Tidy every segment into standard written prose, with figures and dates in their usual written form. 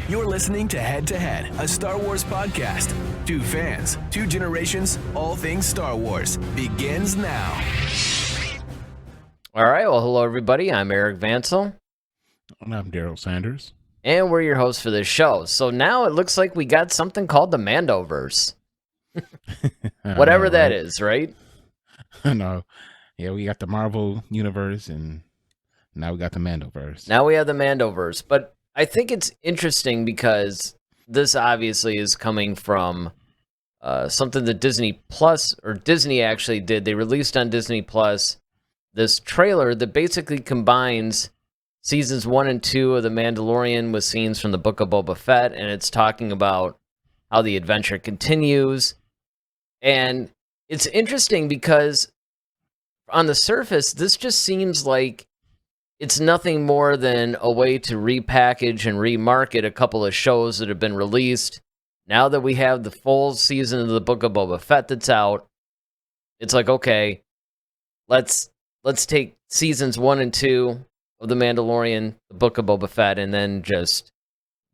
You're listening to Head to Head, a Star Wars podcast. Two fans, two generations, all things Star Wars begins now. All right, well, hello, everybody. I'm Eric Vansel. And I'm Daryl Sanders. And we're your hosts for this show. So now it looks like we got something called the Mando-Verse. Whatever that is, right? No. Yeah, we got the Marvel Universe, and now we got the Mando-Verse. Now we have the Mando-Verse. But I think it's interesting because this obviously is coming from something that Disney actually did. They released on Disney Plus this trailer that basically combines seasons 1 and 2 of The Mandalorian with scenes from the Book of Boba Fett, and it's talking about how the adventure continues. And it's interesting because on the surface, this just seems like it's nothing more than a way to repackage and remarket a couple of shows that have been released. Now that we have the full season of the Book of Boba Fett that's out, it's like, okay, let's take seasons 1 and 2 of The Mandalorian, the Book of Boba Fett, and then just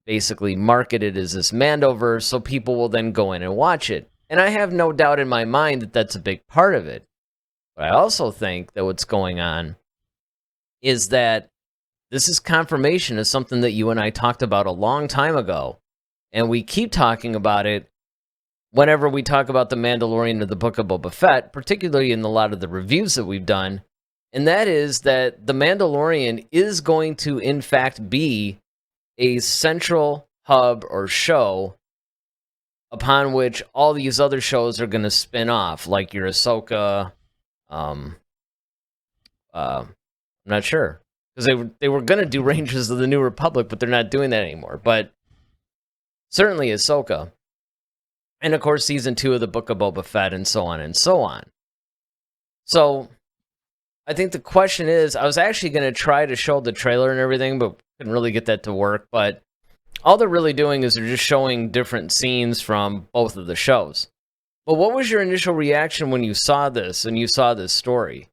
basically market it as this Mando-Verse so people will then go in and watch it. And I have no doubt in my mind that that's a big part of it. But I also think that what's going on is that this is confirmation of something that you and I talked about a long time ago. And we keep talking about it whenever we talk about The Mandalorian or the Book of Boba Fett, particularly in a lot of the reviews that we've done. And that is that The Mandalorian is going to, in fact, be a central hub or show upon which all these other shows are going to spin off, like your Ahsoka. I'm not sure, because they were going to do Rangers of the New Republic, but they're not doing that anymore. But certainly Ahsoka. And, of course, Season 2 of the Book of Boba Fett, and so on and so on. So I think the question is, I was actually going to try to show the trailer and everything, but couldn't really get that to work. But all they're really doing is they're just showing different scenes from both of the shows. But what was your initial reaction when you saw this and you saw this story?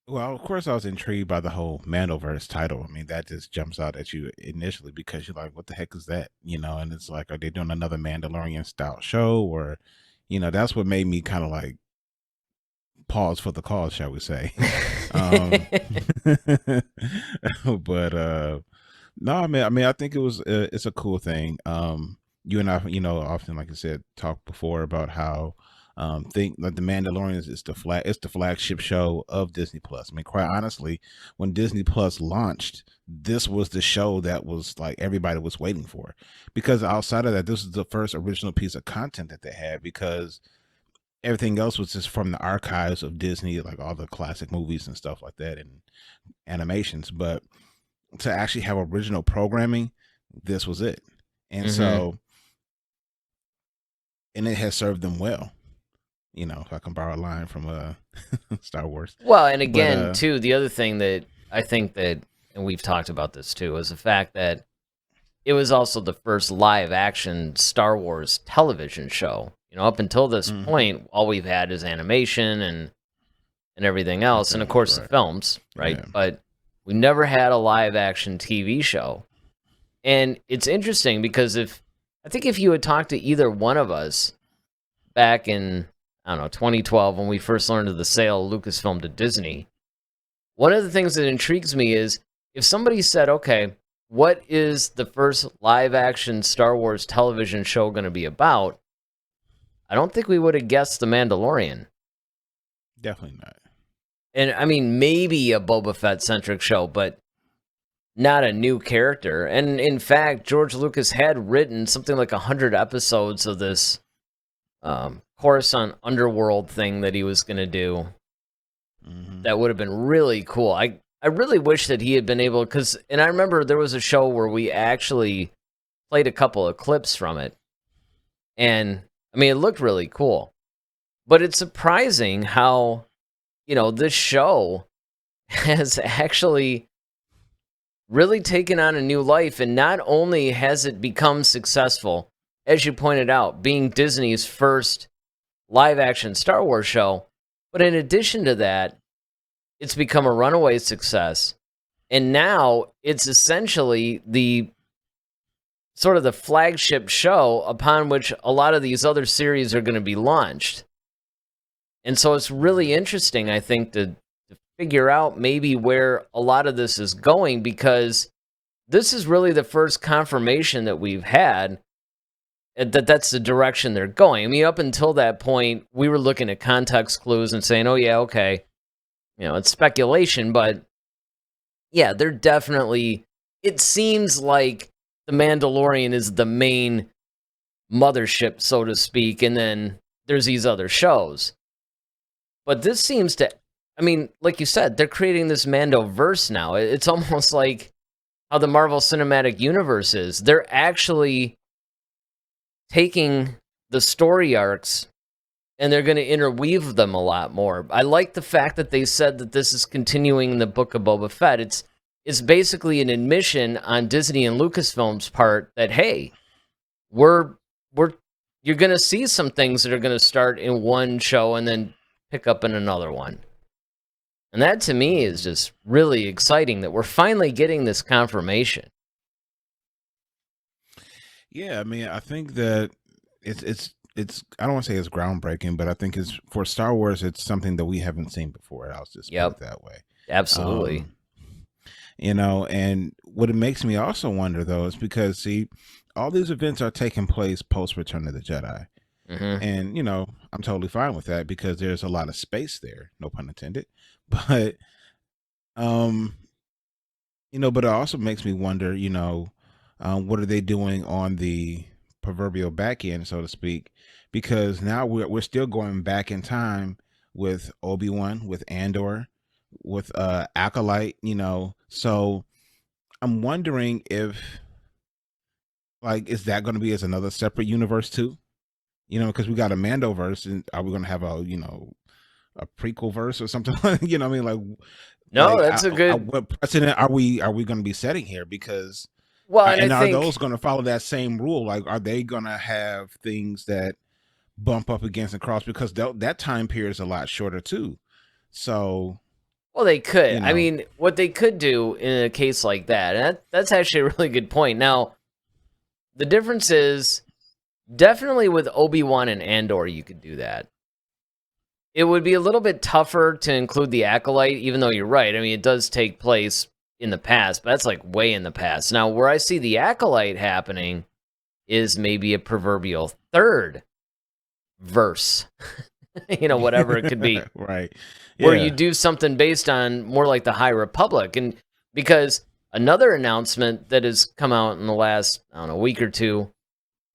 Well, of course, I was intrigued by the whole Mando-Verse title. I mean, that just jumps out at you initially because you're like, what the heck is that? You know, and it's like, are they doing another Mandalorian-style show? Or, you know, that's what made me kind of like pause for the cause, shall we say. But no, I mean, I think it's a cool thing. You and I, you know, often, like I said, talk before about how think like the Mandalorian is the flagship show of Disney Plus. I mean, quite honestly, when Disney Plus launched, this was the show that was like everybody was waiting for, because outside of that, this is the first original piece of content that they had, because everything else was just from the archives of Disney, like all the classic movies and stuff like that and animations. But to actually have original programming, this was it. And so, and it has served them well. You know, if I can borrow a line from Star Wars. Well, and again, too, the other thing that I think that, and we've talked about this too, is the fact that it was also the first live-action Star Wars television show. You know, up until this point, all we've had is animation and everything else, and of course the films, right? Yeah. But we never had a live-action TV show. And it's interesting because I think if you had talked to either one of us back in, I don't know, 2012, when we first learned of the sale of Lucasfilm to Disney, one of the things that intrigues me is if somebody said, okay, what is the first live-action Star Wars television show going to be about? I don't think we would have guessed The Mandalorian. Definitely not. And, I mean, maybe a Boba Fett-centric show, but not a new character. And, in fact, George Lucas had written something like 100 episodes of this Coruscant Underworld thing that he was going to do. That would have been really cool. I really wish that he had been able, and I remember there was a show where we actually played a couple of clips from it. And, I mean, it looked really cool. But it's surprising how, you know, this show has actually really taken on a new life. And not only has it become successful, as you pointed out, being Disney's first live-action Star Wars show, but in addition to that, it's become a runaway success. And now it's essentially the sort of the flagship show upon which a lot of these other series are going to be launched. And so it's really interesting, I think, to figure out maybe where a lot of this is going, because this is really the first confirmation that we've had that that's the direction they're going. I mean, up until that point, we were looking at context clues and saying, oh, yeah, okay, it's speculation, but yeah, they're definitely, it seems like the Mandalorian is the main mothership, so to speak, and then there's these other shows. But this seems to, I mean, like you said, they're creating this Mando-Verse now. It's almost like how the Marvel Cinematic Universe is. They're actually taking the story arcs and they're going to interweave them a lot more. I like the fact that they said that this is continuing in the Book of Boba Fett. It's basically an admission on Disney and Lucasfilm's part that, hey, you're going to see some things that are going to start in one show and then pick up in another one. And that to me is just really exciting that we're finally getting this confirmation. Yeah, I mean, I think that it's I don't want to say it's groundbreaking, but I think it's for Star Wars, it's something that we haven't seen before. I'll just put it that way. Absolutely. And what it makes me also wonder though is because see, all these events are taking place post Return of the Jedi. Mm-hmm. And I'm totally fine with that because there's a lot of space there, no pun intended. But but it also makes me wonder, what are they doing on the proverbial back end, so to speak? Because now we're still going back in time with Obi-Wan, with Andor, with Acolyte, So I'm wondering if, like, is that going to be as another separate universe too? Because we got a Mando-Verse, and are we going to have a prequel verse or something? You know what I mean? Like, no, that's a good. What precedent are we going to be setting here? Because and are those going to follow that same rule? Like, are they going to have things that bump up against and cross? Because that time period is a lot shorter too. So, well, they could. I mean, what they could do in a case like that, and that's actually a really good point. Now, the difference is definitely with Obi-Wan and Andor, you could do that. It would be a little bit tougher to include the Acolyte, even though you're right. I mean, it does take place in the past, but that's like way in the past. Now, where I see the Acolyte happening is maybe a proverbial third verse, whatever it could be. Right. Yeah. Where you do something based on more like the High Republic. And because another announcement that has come out in the last, week or two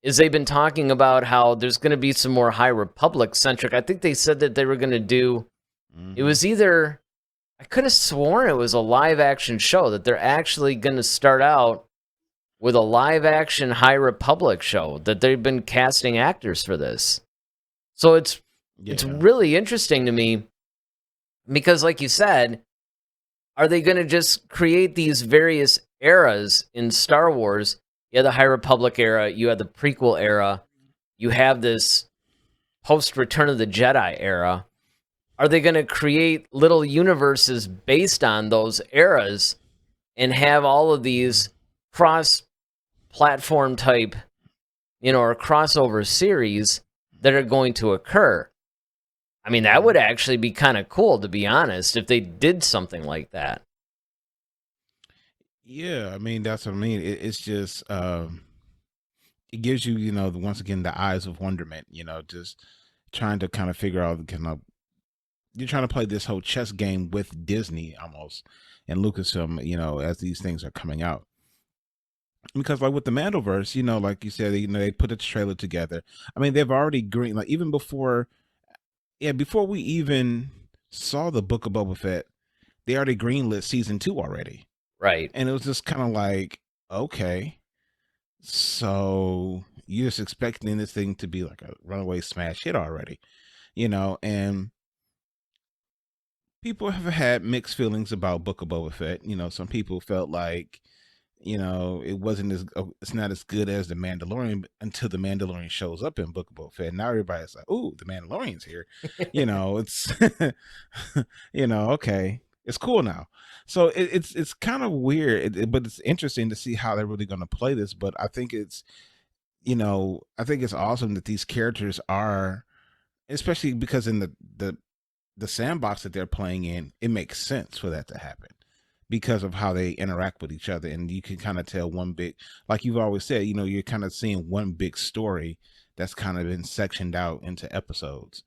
is they've been talking about how there's going to be some more High Republic centric. I think they said that they were going to do, it was either, I could have sworn it was a live action show, that they're actually going to start out with a live action High Republic show, that they've been casting actors for this. So it's really interesting to me because, like you said, are they going to just create these various eras in Star Wars? You have the High Republic era, you have the prequel era, you have this post-Return of the Jedi era. Are they going to create little universes based on those eras and have all of these cross-platform type, or crossover series that are going to occur? I mean, that would actually be kind of cool, to be honest, if they did something like that. Yeah, I mean, that's what I mean. It's just, it gives you, once again, the eyes of wonderment, just trying to kind of figure out, you're trying to play this whole chess game with Disney almost and Lucasfilm, as these things are coming out. Because like with the Mando-Verse, like you said, they put a trailer together. I mean, they've already like even before we even saw the Book of Boba Fett, they already greenlit season 2 already. Right. And it was just kind of like, okay, so you're just expecting this thing to be like a runaway smash hit already, and people have had mixed feelings about Book of Boba Fett. Some people felt like, it wasn't it's not as good as the Mandalorian until the Mandalorian shows up in Book of Boba Fett. Now everybody's like, "Ooh, the Mandalorian's here." It's, okay. It's cool now. So it's kind of weird, but it's interesting to see how they're really going to play this. But I think it's I think it's awesome that these characters are, especially because in the sandbox that they're playing in, it makes sense for that to happen because of how they interact with each other, and you can kind of tell one big, like you've always said, you're kind of seeing one big story that's kind of been sectioned out into episodes.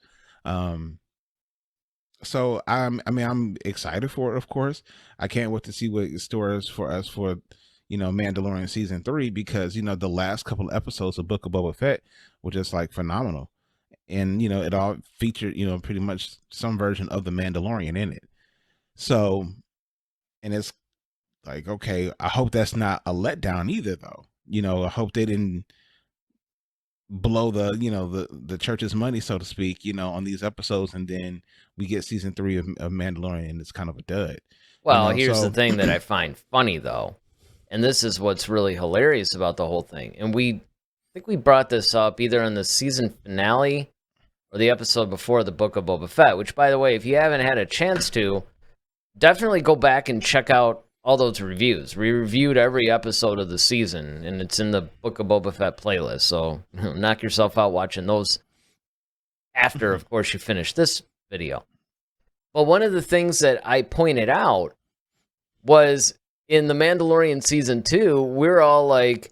So I'm excited for it, of course. I can't wait to see what it stores for us for Mandalorian season 3, because the last couple of episodes of Book of Boba Fett were just like phenomenal, and it all featured pretty much some version of the Mandalorian in it. So, and it's like, okay, I hope that's not a letdown either, though. I hope they didn't blow the church's money, so to speak, on these episodes, and then we get season 3 of Mandalorian and it's kind of a dud. Well, here's the thing that I find funny, though, and this is what's really hilarious about the whole thing. And I think we brought this up either in the season finale or the episode before the Book of Boba Fett, which, by the way, if you haven't had a chance to, definitely go back and check out all those reviews. We reviewed every episode of the season, and it's in the Book of Boba Fett playlist, so knock yourself out watching those after, of course, you finish this video. But one of the things that I pointed out was in the Mandalorian season 2, we're all like,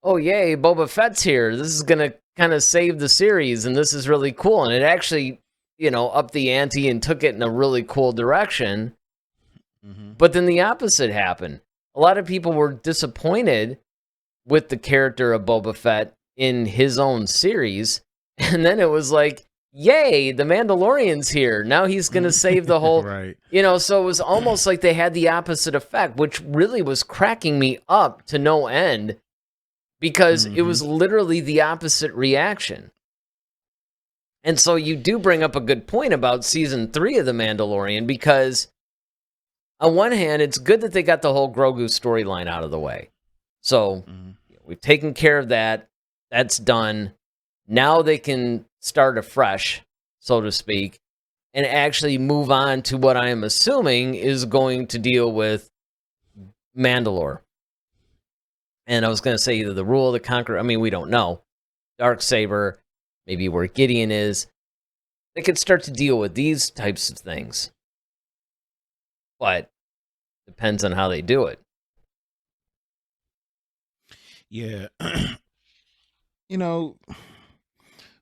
oh, yay, Boba Fett's here. This is going to kind of save the series, and this is really cool. And it actually, upped the ante and took it in a really cool direction. Mm-hmm. But then the opposite happened. A lot of people were disappointed with the character of Boba Fett in his own series. And then it was like, yay, the Mandalorian's here. Now he's going to save the whole, right. So it was almost like they had the opposite effect, which really was cracking me up to no end, because it was literally the opposite reaction. And so you do bring up a good point about season 3 of The Mandalorian, because on one hand, it's good that they got the whole Grogu storyline out of the way. So we've taken care of that. That's done. Now they can start afresh, so to speak, and actually move on to what I am assuming is going to deal with Mandalore. And I was going to say either the Rule of the Conqueror. I mean, we don't know. Darksaber, maybe where Gideon is. They could start to deal with these types of things. But depends on how they do it. Yeah.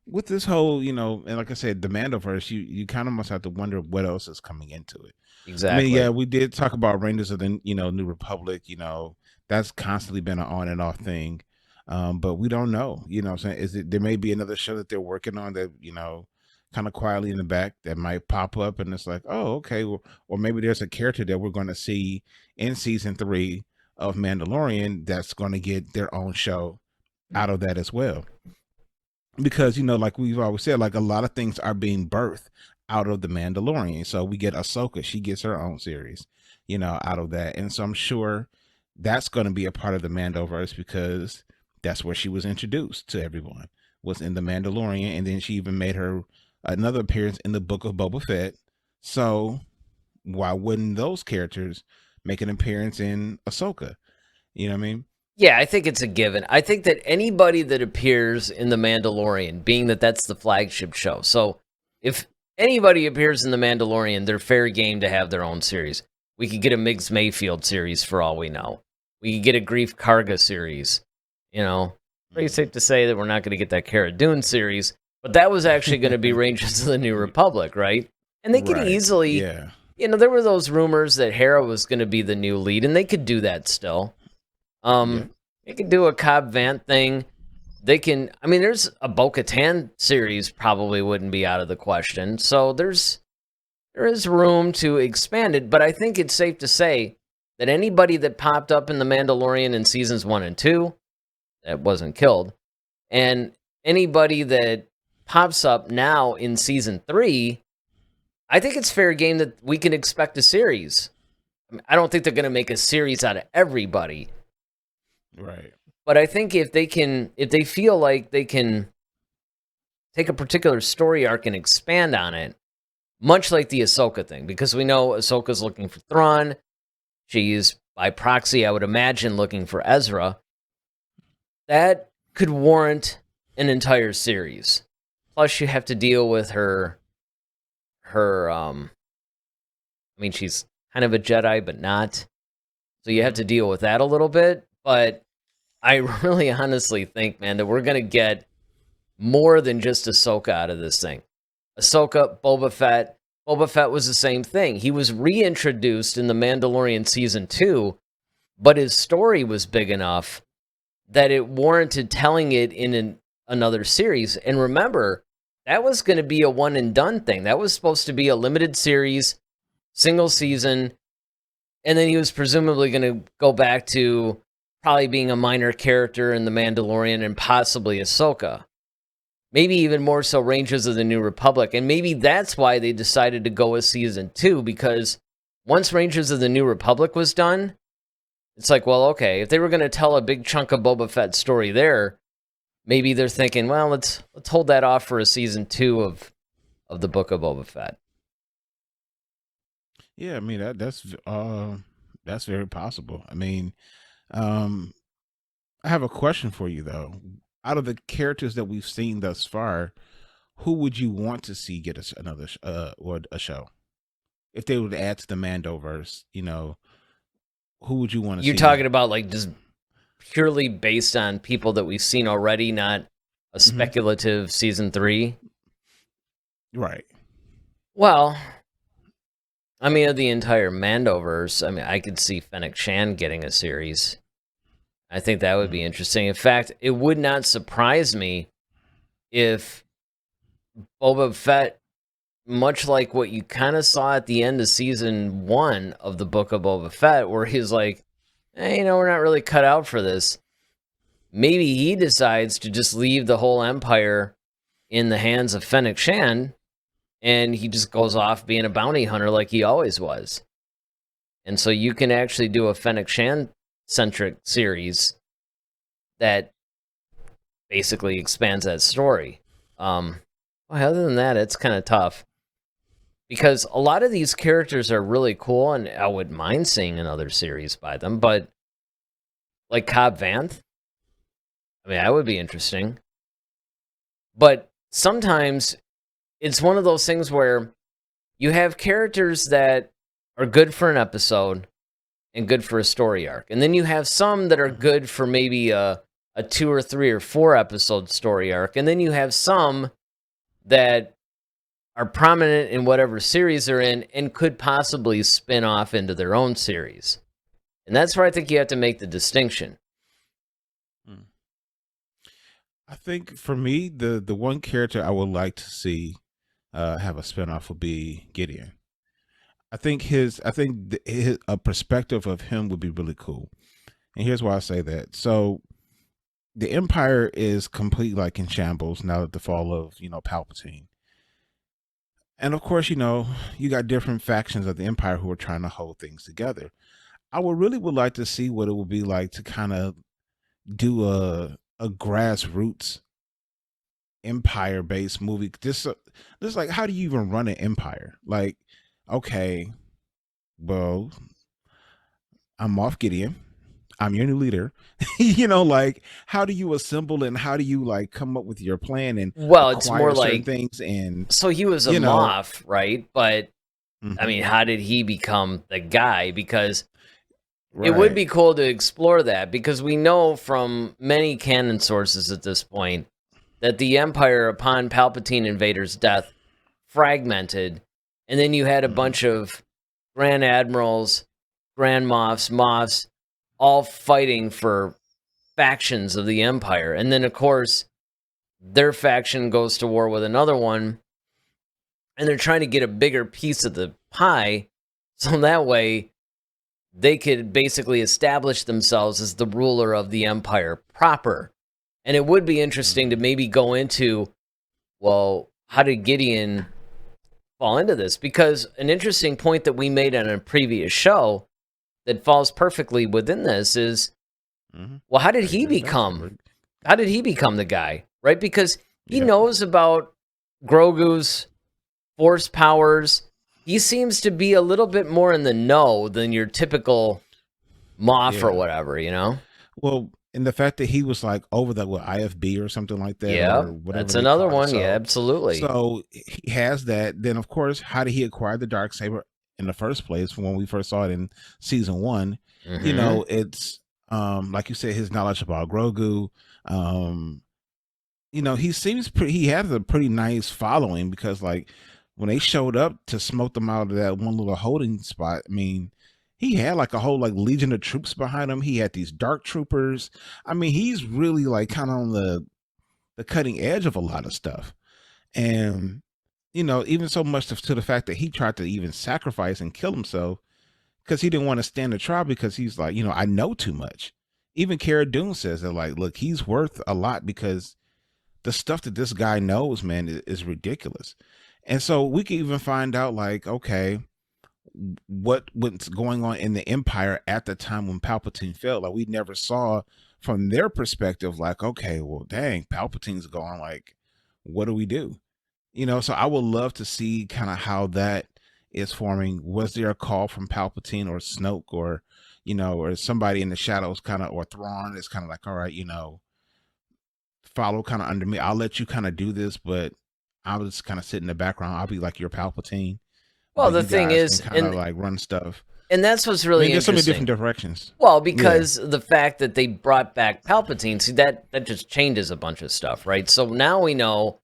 With this whole, and like I said, the Mando-Verse, you kind of must have to wonder what else is coming into it. Exactly. I mean, yeah, we did talk about Rangers of the, New Republic, that's constantly been an on and off thing. But we don't know, what I'm saying? There may be another show that they're working on that, kind of quietly in the back that might pop up, and it's like, oh, okay. Or maybe there's a character that we're going to see in season 3 of Mandalorian that's going to get their own show out of that as well. Because, like we've always said, like a lot of things are being birthed out of the Mandalorian. So we get Ahsoka, she gets her own series, out of that. And so I'm sure that's going to be a part of the Mando-Verse, because that's where she was introduced to everyone, was in the Mandalorian. And then she even made her another appearance in the Book of Boba Fett. So why wouldn't those characters make an appearance in Ahsoka? You know what I mean? Yeah, I think it's a given. I think that anybody that appears in The Mandalorian, being that that's the flagship show, so if anybody appears in The Mandalorian, they're fair game to have their own series. We could get a Migs Mayfield series for all we know. We could get a Grief Karga series. Pretty safe to say that we're not going to get that Cara Dune series, but that was actually going to be Rangers of the New Republic, right? And they could easily, there were those rumors that Hera was going to be the new lead, and they could do that still. They could do a Cobb Vanth thing. They can, there's a Bo-Katan series probably wouldn't be out of the question. So there is room to expand it, but I think it's safe to say that anybody that popped up in The Mandalorian in seasons 1 and 2 that wasn't killed, and anybody that pops up now in season 3, I think it's fair game that we can expect a series. I don't think they're going to make a series out of everybody. Right. But I think if they feel like they can take a particular story arc and expand on it, much like the Ahsoka thing, because we know Ahsoka's looking for Thrawn. She's, by proxy, I would imagine, looking for Ezra. That could warrant an entire series. Plus, you have to deal with her. I mean, she's kind of a Jedi, but not. So you have to deal with that a little bit. But I really honestly think, man, that we're going to get more than just Ahsoka out of this thing. Ahsoka, Boba Fett. Boba Fett was the same thing. He was reintroduced in The Mandalorian Season 2, but his story was big enough that it warranted telling it in another series. And remember, that was going to be a one-and-done thing. That was supposed to be a limited series, single season, and then he was presumably going to go back to probably being a minor character in The Mandalorian and possibly Ahsoka. Maybe even more so Rangers of the New Republic. And maybe that's why they decided to go with Season 2, because once Rangers of the New Republic was done, it's like, well, okay, if they were going to tell a big chunk of Boba Fett's story there, maybe they're thinking, well, let's hold that off for a Season 2 of the Book of Boba Fett. Yeah, I mean that's very possible. I mean, I have a question for you though. Out of the characters that we've seen thus far, who would you want to see get another or a show? If they would add to the Mando-Verse, who would you want to see? You're talking about like just purely based on people that we've seen already, not a speculative Season 3? Right. Well, I mean, of the entire Mando-Verse, I mean, I could see Fennec Shand getting a series. I think that would be interesting. In fact, it would not surprise me if Boba Fett, much like what you kind of saw at the end of Season 1 of the Book of Boba Fett, where he's like, hey, we're not really cut out for this. Maybe he decides to just leave the whole Empire in the hands of Fennec Shand, and he just goes off being a bounty hunter like he always was. And so you can actually do a Fennec Shand-centric series that basically expands that story. Well, other than that, it's kind of tough. Because a lot of these characters are really cool, and I wouldn't mind seeing another series by them, but like Cobb Vanth, I mean, that would be interesting. But sometimes it's one of those things where you have characters that are good for an episode and good for a story arc. And then you have some that are good for maybe a 2 or 3 or 4 episode story arc. And then you have some that are prominent in whatever series they're in and could possibly spin off into their own series. And that's where I think you have to make the distinction. I think for me, the one character I would like to see have a spinoff would be Gideon. I think a perspective of him would be really cool. And here's why I say that. So the Empire is completely like in shambles now that the fall of, Palpatine. And of course, you got different factions of the Empire who are trying to hold things together. I would like to see what it would be like to kind of do a grassroots Empire-based movie. Just like, how do you even run an empire? Like, okay, well, I'm Moff Gideon. I'm your new leader. Like, how do you assemble and how do you like come up with your plan and it's more like things? And so he was a Moff, right? But I mean, how did he become the guy? Because it would be cool to explore that, because we know from many canon sources at this point that the Empire, upon Palpatine and Vader's death, fragmented, and then you had a bunch of Grand Admirals, Grand Moffs, all fighting for factions of the Empire. And then, of course, their faction goes to war with another one, and they're trying to get a bigger piece of the pie, so that way they could basically establish themselves as the ruler of the Empire proper. And it would be interesting to maybe go into, well, how did Gideon fall into this? Because an interesting point that we made on a previous show that falls perfectly within this is, well, how did he become the guy, right? Because he knows about Grogu's force powers. He seems to be a little bit more in the know than your typical Moff or Yeah. whatever, you know? Well, and the fact that he was like over the IFB or something like that, Yeah, or whatever that's they another called it. one. Yeah, absolutely. So he has that. Then of course, how did he acquire the dark saber in the first place? When we first saw it in season 1, you know, it's like you said, his knowledge about Grogu. You know, he seems pretty. He has a pretty nice following because, like, when they showed up to smoke them out of that one little holding spot, I mean, he had like a whole like legion of troops behind him. He had these dark troopers. I mean, he's really like kind of on the cutting edge of a lot of stuff. And you know, even so much to the fact that he tried to even sacrifice and kill himself because he didn't want to stand the trial because he's like, you know, I know too much. Even Cara Dune says that, like, look, he's worth a lot because the stuff that this guy knows, man, is ridiculous. And so we can even find out, like, okay, what's going on in the Empire at the time when Palpatine fell. Like, we never saw from their perspective, like, okay, well, dang, Palpatine's gone. Like, what do we do? You know, so I would love to see kind of how that is forming. Was there a call from Palpatine or Snoke or, you know, or somebody in the shadows kind of, or Thrawn is kind of like, all right, you know, follow kind of under me. I'll let you kind of do this, but I'll just kind of sit in the background. I'll be like your Palpatine. Well, But the you thing guys is, can kind of like run stuff. and that's what's I really mean, there's so many interesting. different directions. Well, because the fact that they brought back Palpatine, see, that just changes a bunch of stuff, right? So now we know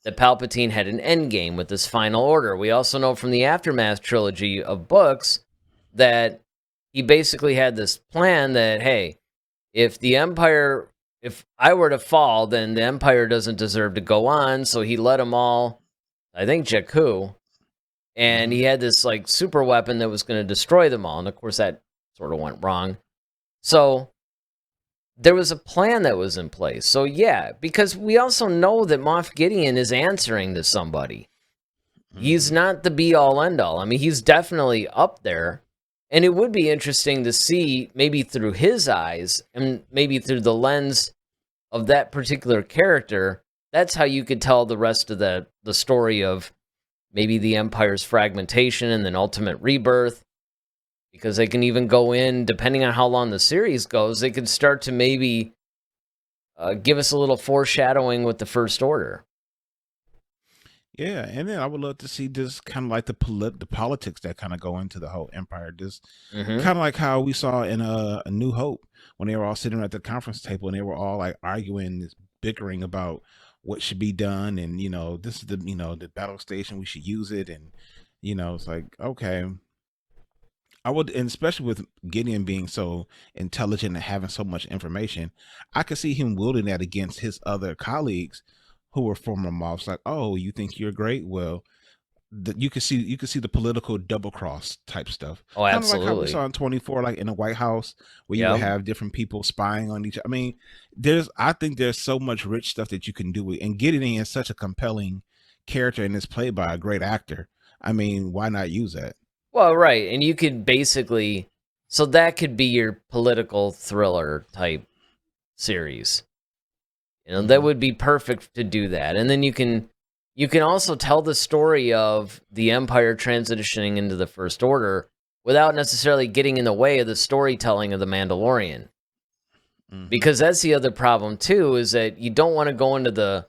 that Palpatine had an end game with this final order. We also know from the Aftermath trilogy of books that he basically had this plan that, hey, if I were to fall, then the Empire doesn't deserve to go on. So he let them all, I think, Jakku, and he had this like super weapon that was going to destroy them all. And of course, that sort of went wrong. So there was a plan that was in place. So yeah, because we also know that Moff Gideon is answering to somebody. He's not the be all end all. I mean, he's definitely up there. And it would be interesting to see maybe through his eyes and maybe through the lens of that particular character. That's how you could tell the rest of the story of maybe the Empire's fragmentation and then ultimate rebirth. Because they can even go in, depending on how long the series goes, they could start to maybe give us a little foreshadowing with the First Order. Yeah, and then I would love to see just kind of like the politics that kind of go into the whole Empire. Just kind of like how we saw in A New Hope when they were all sitting at the conference table and they were all like arguing, this bickering about what should be done, and you know, this is the battle station, we should use it, and you know, it's like, okay. I would, and especially with Gideon being so intelligent and having so much information, I could see him wielding that against his other colleagues who were former mobs. Like, oh, you think you're great? Well, you could see the political double cross type stuff. Oh, Kind of like how we absolutely. saw in 24, like in the White House, where you would Yep. have different people spying on each. I mean, I think there's so much rich stuff that you can do with, and Gideon is such a compelling character and is played by a great actor. I mean, why not use that? Well, right. And you could basically, so that could be your political thriller type series. You know, that would be perfect to do that. And then you can also tell the story of the Empire transitioning into the First Order without necessarily getting in the way of the storytelling of the Mandalorian. Because that's the other problem too, is that you don't want to go into the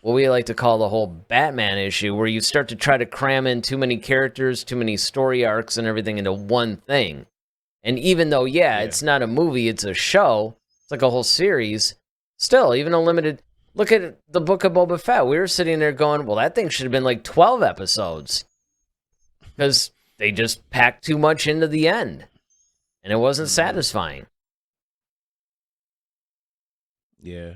what we like to call the whole Batman issue, where you start to try to cram in too many characters, too many story arcs and everything into one thing. And even though, it's not a movie, it's a show, it's like a whole series, still, even a limited... Look at the Book of Boba Fett. We were sitting there going, well, that thing should have been like 12 episodes. Because they just packed too much into the end. And it wasn't satisfying. Yeah.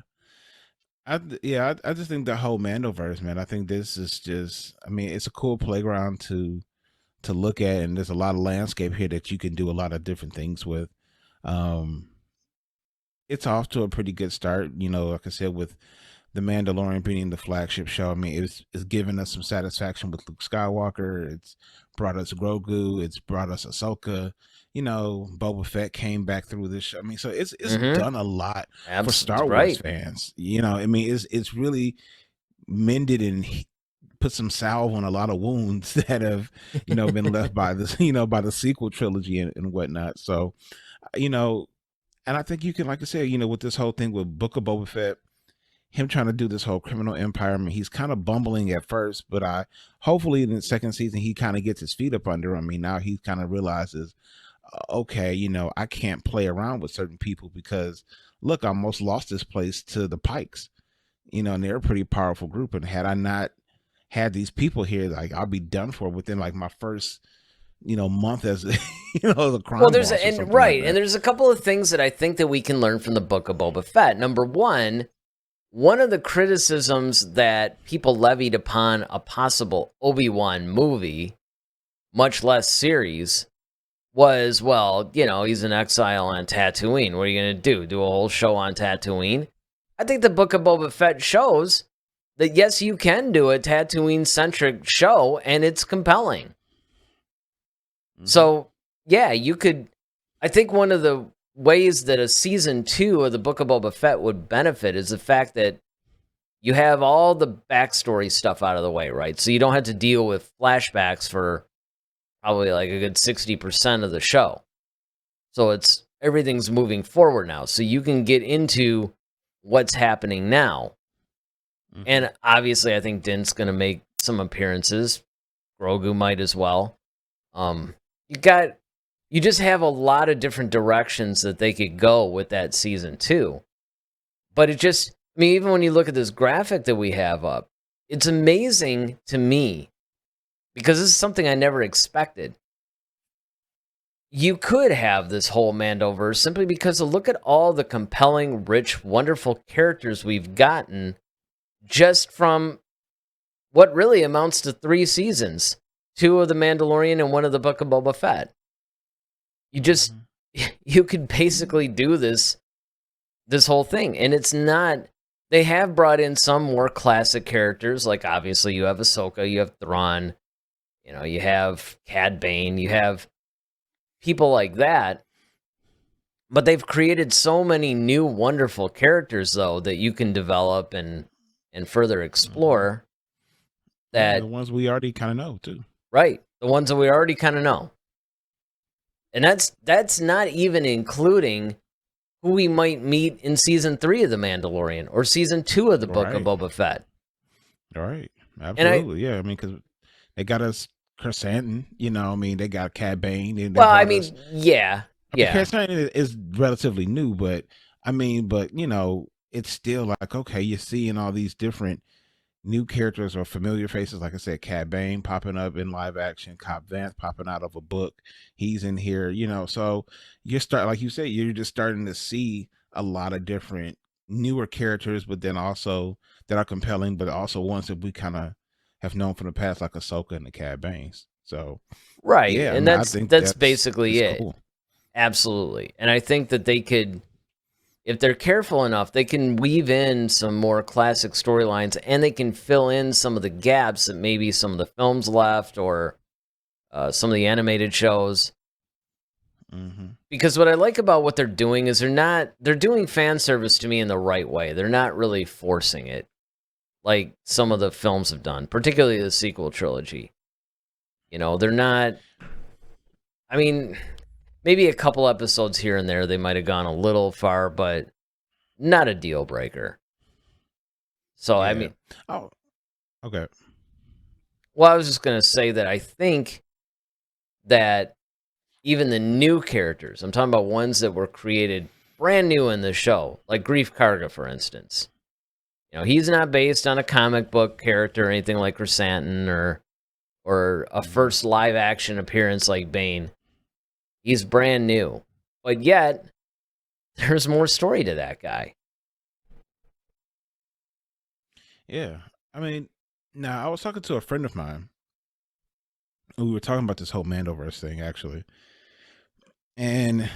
I just think the whole Mando-Verse, man. I think this is just, I mean, it's a cool playground to look at, and there's a lot of landscape here that you can do a lot of different things with. It's off to a pretty good start, you know, like I said, with the Mandalorian being the flagship show. I mean, it's given us some satisfaction with Luke Skywalker. It's brought us Grogu. It's brought us Ahsoka. You know, Boba Fett came back through this show. I mean, so it's done a lot for Star Wars fans. You know, I mean, it's really mended and put some salve on a lot of wounds that have, been left by this, by the sequel trilogy and whatnot. So, you know, and I think you can, like I said, with this whole thing with Book of Boba Fett, him trying to do this whole criminal empire. I mean, he's kind of bumbling at first, but hopefully in the second season he kind of gets his feet up under him. I mean, now he kind of realizes, okay, I can't play around with certain people because look, I almost lost this place to the Pikes, and they're a pretty powerful group. And had I not had these people here, like I'll be done for within like my first, month as as a crime. Well, boss or something like and that. there's a couple of things that I think that we can learn from the Book of Boba Fett. Number one of the criticisms that people levied upon a possible Obi-Wan movie, much less series, was, well, he's an exile on Tatooine. What are you going to do? Do a whole show on Tatooine? I think the Book of Boba Fett shows that, yes, you can do a Tatooine-centric show, and it's compelling. Mm-hmm. So, yeah, you could... I think one of the ways that a season 2 of the Book of Boba Fett would benefit is the fact that you have all the backstory stuff out of the way, right? So you don't have to deal with flashbacks for probably like a good 60% of the show. So everything's moving forward now. So you can get into what's happening now. Mm-hmm. And obviously I think Din's going to make some appearances. Grogu might as well. You just have a lot of different directions that they could go with that season 2. But even when you look at this graphic that we have up, it's amazing to me because this is something I never expected. You could have this whole Mando-Verse simply because look at all the compelling, rich, wonderful characters we've gotten just from what really amounts to 3 seasons. 2 of The Mandalorian and 1 of the Book of Boba Fett. You could basically do this whole thing. And it's not, they have brought in some more classic characters, like obviously you have Ahsoka, you have Thrawn, you have Cad Bane, you have people like that. But they've created so many new wonderful characters, though, that you can develop and further explore. That the ones we already kind of know, too. Right. The ones that we already kind of know. And that's not even including who we might meet in season 3 of The Mandalorian or season 2 of the Book of Boba Fett. All right. Absolutely. Yeah. I mean, because they got us Chrysanthemum, they got Cad Bane. Yeah. Chrysanthemum is relatively new, but it's still like, okay, you're seeing all these different new characters or familiar faces. Like I said, Cad Bane popping up in live action, Cobb Vanth popping out of a book. He's in here, so like you said, you're just starting to see a lot of different newer characters, but then also that are compelling, but also ones that we kind of have known from the past, like Ahsoka and the Cad Banes. So, right. Yeah, and that's basically it. Cool. Absolutely. And I think that they could, if they're careful enough, they can weave in some more classic storylines and they can fill in some of the gaps that maybe some of the films left or some of the animated shows. Mm-hmm. Because what I like about what they're doing is they're doing fan service to me in the right way. They're not really forcing it like some of the films have done, particularly the sequel trilogy. They're not, maybe a couple episodes here and there, they might have gone a little far, but not a deal breaker. So, yeah. Oh, okay. Well, I was just going to say that I think that even the new characters, I'm talking about ones that were created brand new in the show, like Grief Karga, for instance. He's not based on a comic book character or anything like Chrysanthemum or a first live action appearance like Bane. He's brand new, but yet there's more story to that guy. Yeah. Now I was talking to a friend of mine. We were talking about this whole Mando-Verse thing, actually. And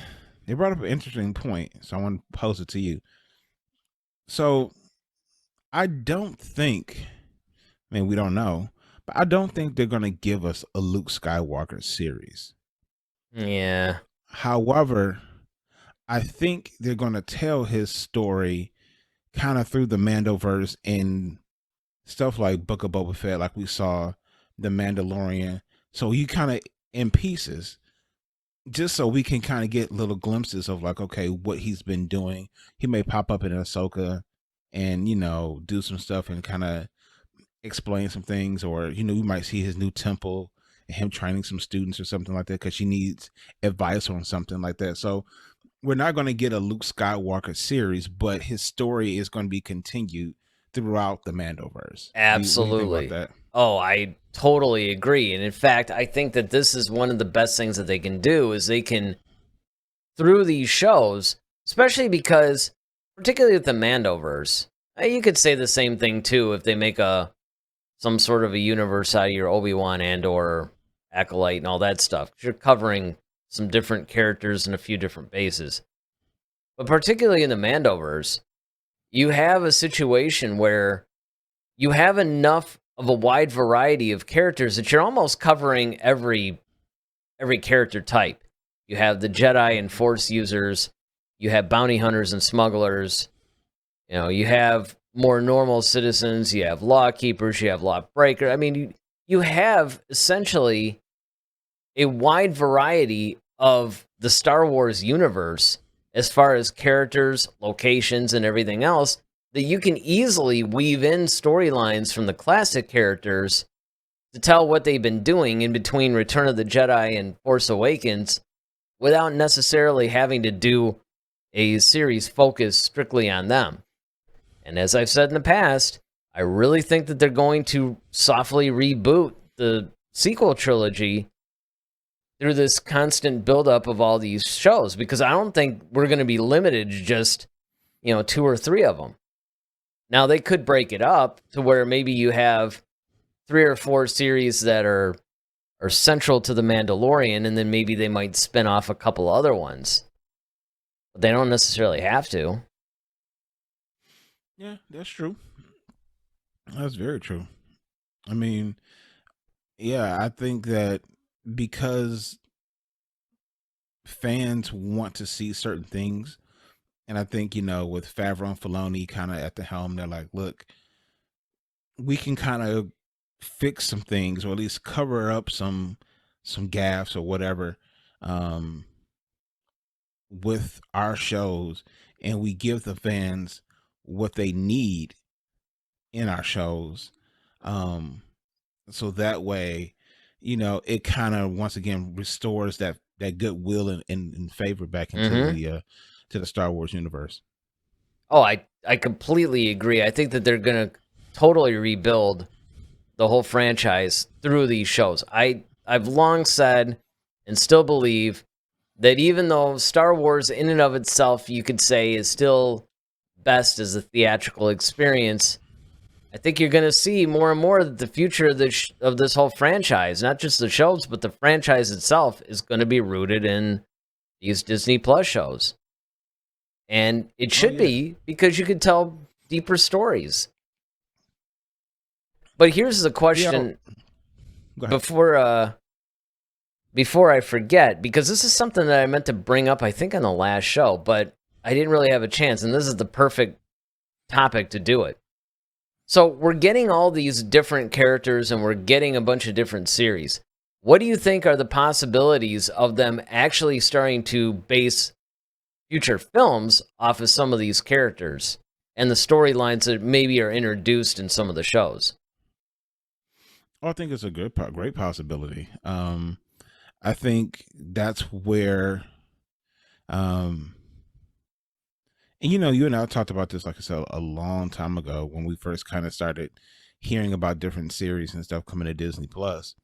they brought up an interesting point. So I want to pose it to you. So I don't think, we don't know, but I don't think they're going to give us a Luke Skywalker series. Yeah. However, I think they're going to tell his story kind of through the Mando-Verse and stuff like Book of Boba Fett, like we saw the Mandalorian. So you kind of in pieces, just so we can kind of get little glimpses of like, okay, what he's been doing. He may pop up in Ahsoka and do some stuff and kind of explain some things, or we might see his new temple and him training some students or something like that because she needs advice on something like that. So we're not going to get a Luke Skywalker series, but his story is going to be continued throughout the Mando-Verse. What do you think Absolutely. about that? Oh, I totally agree. And in fact, I think that this is one of the best things that they can do is they can, through these shows, especially because, particularly with the Mando-Verse, you could say the same thing too if they make some sort of a universe out of your Obi-Wan and or Acolyte and all that stuff. You're covering some different characters in a few different bases. But particularly in the Mando-Verse, you have a situation where you have enough of a wide variety of characters that you're almost covering every character type. You have the Jedi and Force users, you have bounty hunters and smugglers, you have more normal citizens, you have law keepers, you have law breakers. I mean, you have essentially a wide variety of the Star Wars universe as far as characters, locations, and everything else that you can easily weave in storylines from the classic characters to tell what they've been doing in between Return of the Jedi and Force Awakens without necessarily having to do a series focused strictly on them. And as I've said in the past, I really think that they're going to softly reboot the sequel trilogy through this constant buildup of all these shows, because I don't think we're going to be limited to just, 2 or 3 of them. Now, they could break it up to where maybe you have 3 or 4 series that are central to the Mandalorian, and then maybe they might spin off a couple other ones. But they don't necessarily have to. Yeah, that's true. That's very true. I mean, yeah, I think that because fans want to see certain things, and I think, with Favreau and Filoni kind of at the helm, they're like, look, we can kind of fix some things, or at least cover up some gaffes or whatever, with our shows, and we give the fans what they need in our shows. So that way, it kind of once again restores that goodwill and favor back into the to the Star Wars universe. Oh, I completely agree. I think that they're going to totally rebuild the whole franchise through these shows. I've long said and still believe that even though Star Wars in and of itself, you could say, is still best as a theatrical experience, I think you're going to see more and more that the future of this whole franchise, not just the shows, but the franchise itself, is going to be rooted in these Disney Plus shows. And it should be, because you could tell deeper stories. But here's the question before I forget, because this is something that I meant to bring up, I think, on the last show, but I didn't really have a chance, and this is the perfect topic to do it. So we're getting all these different characters, and we're getting a bunch of different series. What do you think are the possibilities of them actually starting to base future films off of some of these characters and the storylines that maybe are introduced in some of the shows? I think it's a great possibility. I think that's where, and you and I talked about this, like I said, a long time ago when we first kind of started hearing about different series and stuff coming to Disney Plus,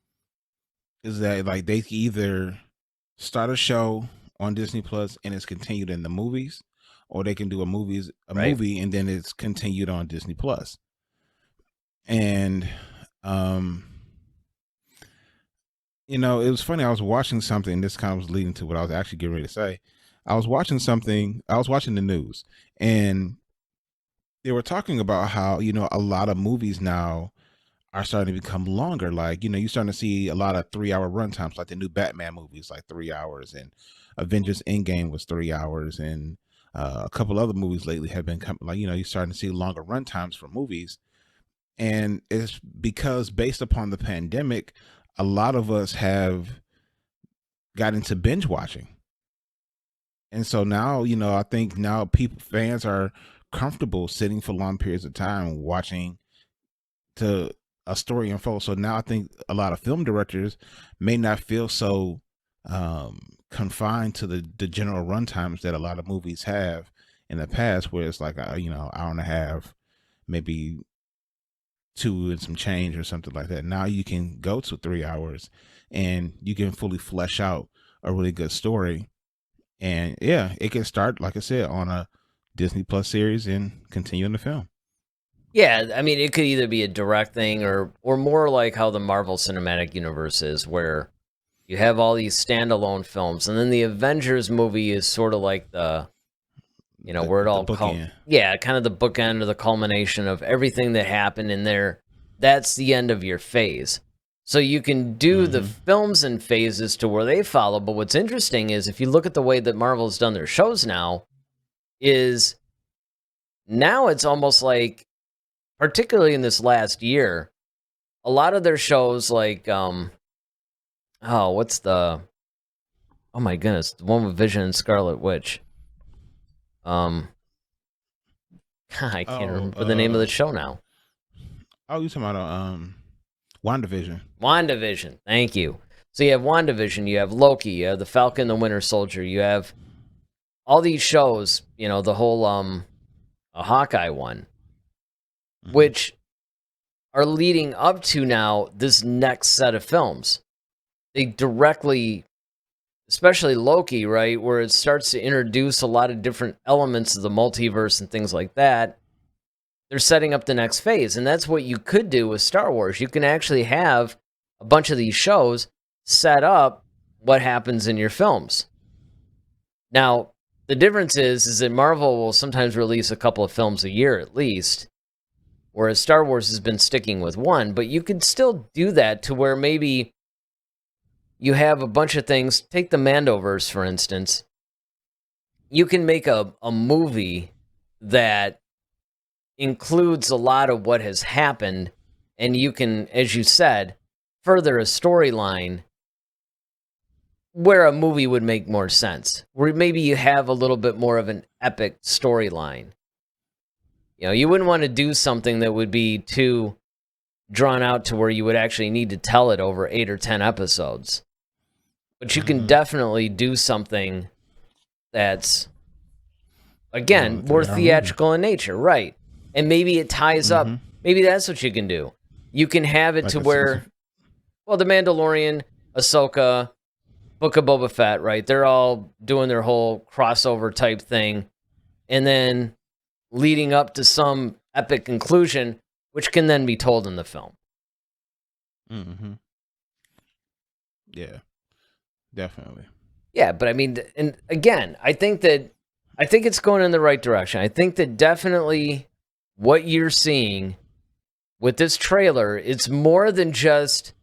is that like they can either start a show on Disney Plus and it's continued in the movies, or they can do a movie and then it's continued on Disney Plus. And it was funny. I was watching something. This kind of was leading to what I was actually getting ready to say. I was watching the news, and they were talking about how, a lot of movies now are starting to become longer. Like, you're starting to see a lot of 3-hour runtimes, like the new Batman movies, like 3 hours, and Avengers Endgame was 3 hours, and a couple other movies lately have been coming. Like, you're starting to see longer runtimes for movies. And it's because based upon the pandemic, a lot of us have got into binge watching. And so now, I think now fans are comfortable sitting for long periods of time watching to a story unfold. So now I think a lot of film directors may not feel so confined to the general run times that a lot of movies have in the past, where it's like hour and a half, maybe 2 and some change or something like that. Now you can go to 3 hours and you can fully flesh out a really good story. And yeah, it can start, like I said, on a Disney Plus series and continue in the film. Yeah, I mean, it could either be a direct thing or more like how the Marvel Cinematic Universe is, where you have all these standalone films, and then the Avengers movie is sort of like where it all bookend. Yeah, kind of the bookend or the culmination of everything that happened in there. That's the end of your phase. So you can do the films in phases to where they follow. But what's interesting is if you look at the way that Marvel's done their shows now, is now it's almost like, particularly in this last year, a lot of their shows like, oh my goodness, the one with Vision and Scarlet Witch. I can't remember the name of the show now. Oh, you're talking about WandaVision. WandaVision, thank you. So you have WandaVision, you have Loki, you have the Falcon, the Winter Soldier, you have all these shows, the whole a Hawkeye one, which are leading up to now this next set of films. They directly, especially Loki, right, where it starts to introduce a lot of different elements of the multiverse and things like that. They're setting up the next phase, and that's what you could do with Star Wars. You can actually have a bunch of these shows set up what happens in your films. Now, the difference is that Marvel will sometimes release a couple of films a year at least, whereas Star Wars has been sticking with one, but you could still do that to where maybe you have a bunch of things. Take the Mando-Verse, for instance. You can make a movie that includes a lot of what has happened, and you can, as you said, further a storyline where a movie would make more sense, where maybe you have a little bit more of an epic storyline. You wouldn't want to do something that would be too drawn out to where you would actually need to tell it over 8 or 10 episodes. But you can definitely do something that's, again, more theatrical in nature, right? And maybe it ties up. Maybe that's what you can do. You can have it like to where, the Mandalorian, Ahsoka, Book of Boba Fett, right? They're all doing their whole crossover type thing. And then leading up to some epic conclusion, which can then be told in the film. Yeah, definitely. Yeah, but I mean, and again, I think it's going in the right direction. I think that definitely what you're seeing with this trailer, it's more than just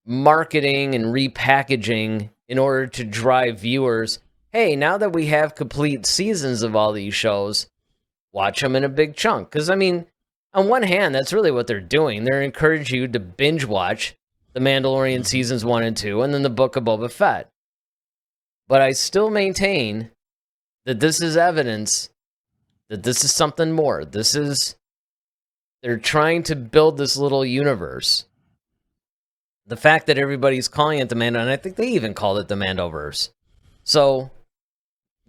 marketing and repackaging in order to drive viewers. Hey, now that we have complete seasons of all these shows, watch them in a big chunk. Because, I mean, on one hand, that's really what they're doing. They're encouraging you to binge watch The Mandalorian seasons 1 and 2, and then the Book of Boba Fett. But I still maintain that this is evidence that this is something more. They're trying to build this little universe. The fact that everybody's calling it the Mando, and I think they even called it the Mando-Verse. So,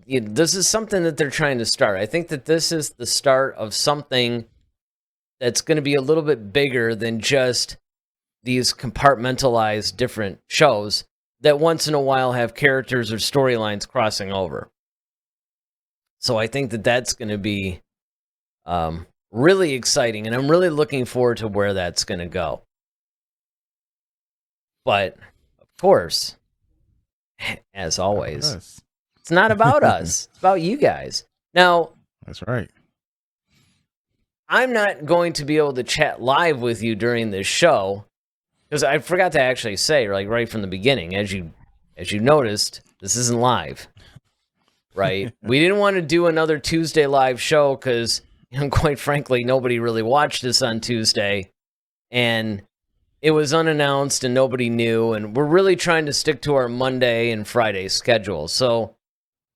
this is something that they're trying to start. I think that this is the start of something that's going to be a little bit bigger than just these compartmentalized different shows that once in a while have characters or storylines crossing over. So I think that that's going to be really exciting, and I'm really looking forward to where that's going to go. But, of course, as always, it's not about us. It's about you guys. Now, that's right. I'm not going to be able to chat live with you during this show because I forgot to actually say, like right from the beginning, as you noticed, this isn't live. Right? We didn't want to do another Tuesday live show because And quite frankly, nobody really watched this on Tuesday. And it was unannounced and nobody knew. And we're really trying to stick to our Monday and Friday schedule. So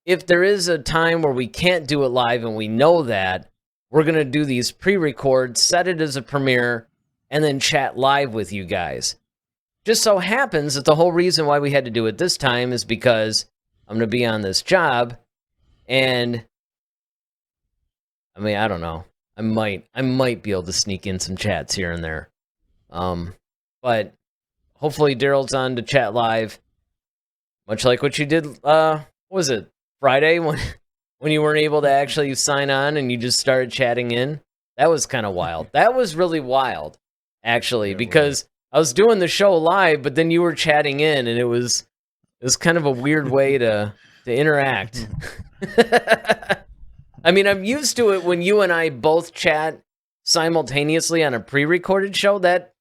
if there is a time where we can't do it live and we know that, we're going to do these pre-records, set it as a premiere, and then chat live with you guys. Just so happens that the whole reason why we had to do it this time is because I'm going to be on this job, and I mean, I don't know. I might be able to sneak in some chats here and there. But hopefully Daryl's on to chat live, much like what you did, what was it, Friday when you weren't able to actually sign on and you just started chatting in? That was kind of wild. That was really wild, actually, because I was doing the show live, but then you were chatting in, and it was kind of a weird way to interact. I mean, I'm used to it when you and I both chat simultaneously on a pre-recorded show. That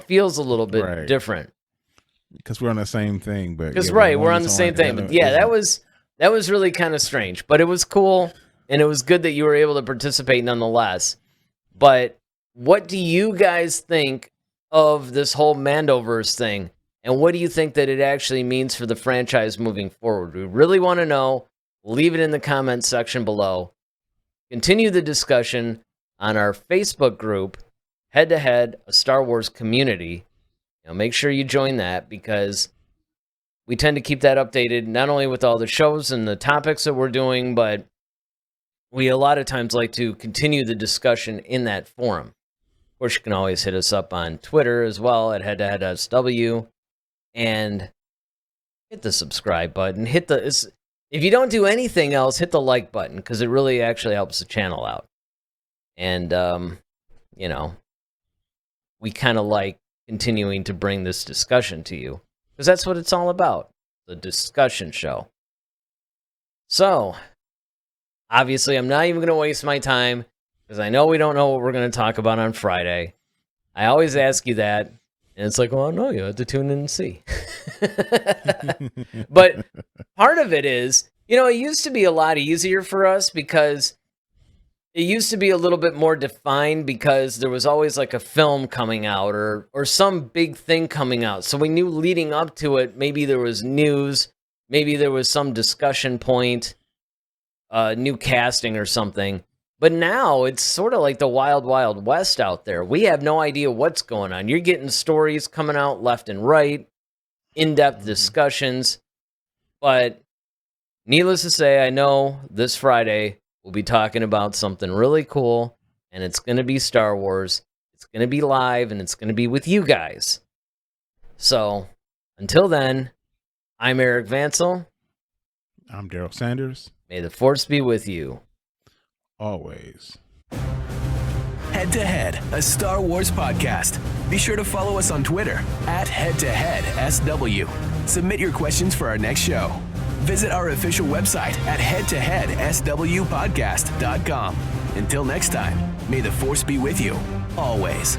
feels a little bit different. Because we're on the same thing, but because we're on the same thing. But yeah, that was really kind of strange, but it was cool, and it was good that you were able to participate nonetheless. But what do you guys think of this whole Mando-Verse thing, and what do you think that it actually means for the franchise moving forward? We really want to know. Leave it in the comments section below. Continue the discussion on our Facebook group, Head to Head, a Star Wars community. Make sure you join that, because we tend to keep that updated, not only with all the shows and the topics that we're doing, but we a lot of times like to continue the discussion in that forum. Of course, you can always hit us up on Twitter as well at head-to-head-SW, and hit the subscribe button. If you don't do anything else, hit the like button, because it really actually helps the channel out. And, we kind of like continuing to bring this discussion to you, because that's what it's all about, the discussion show. So, obviously, I'm not even going to waste my time, because I know we don't know what we're going to talk about on Friday. I always ask you that, and it's like, well, no, you have to tune in and see. But part of it is, it used to be a lot easier for us, because it used to be a little bit more defined, because there was always like a film coming out or some big thing coming out. So we knew leading up to it, maybe there was news, maybe there was some discussion point, new casting or something. But now it's sort of like the wild, wild west out there. We have no idea what's going on. You're getting stories coming out left and right, in-depth discussions. But needless to say, I know this Friday we'll be talking about something really cool, and it's going to be Star Wars. It's going to be live, and it's going to be with you guys. So, until then, I'm Eric Vansel. I'm Daryl Sanders. May the Force be with you. Always. Head to Head, a Star Wars podcast. Be sure to follow us on Twitter at head-to-head-SW. Submit your questions for our next show. Visit our official website at head-to-head-swpodcast.com. Until next time, may the Force be with you, always.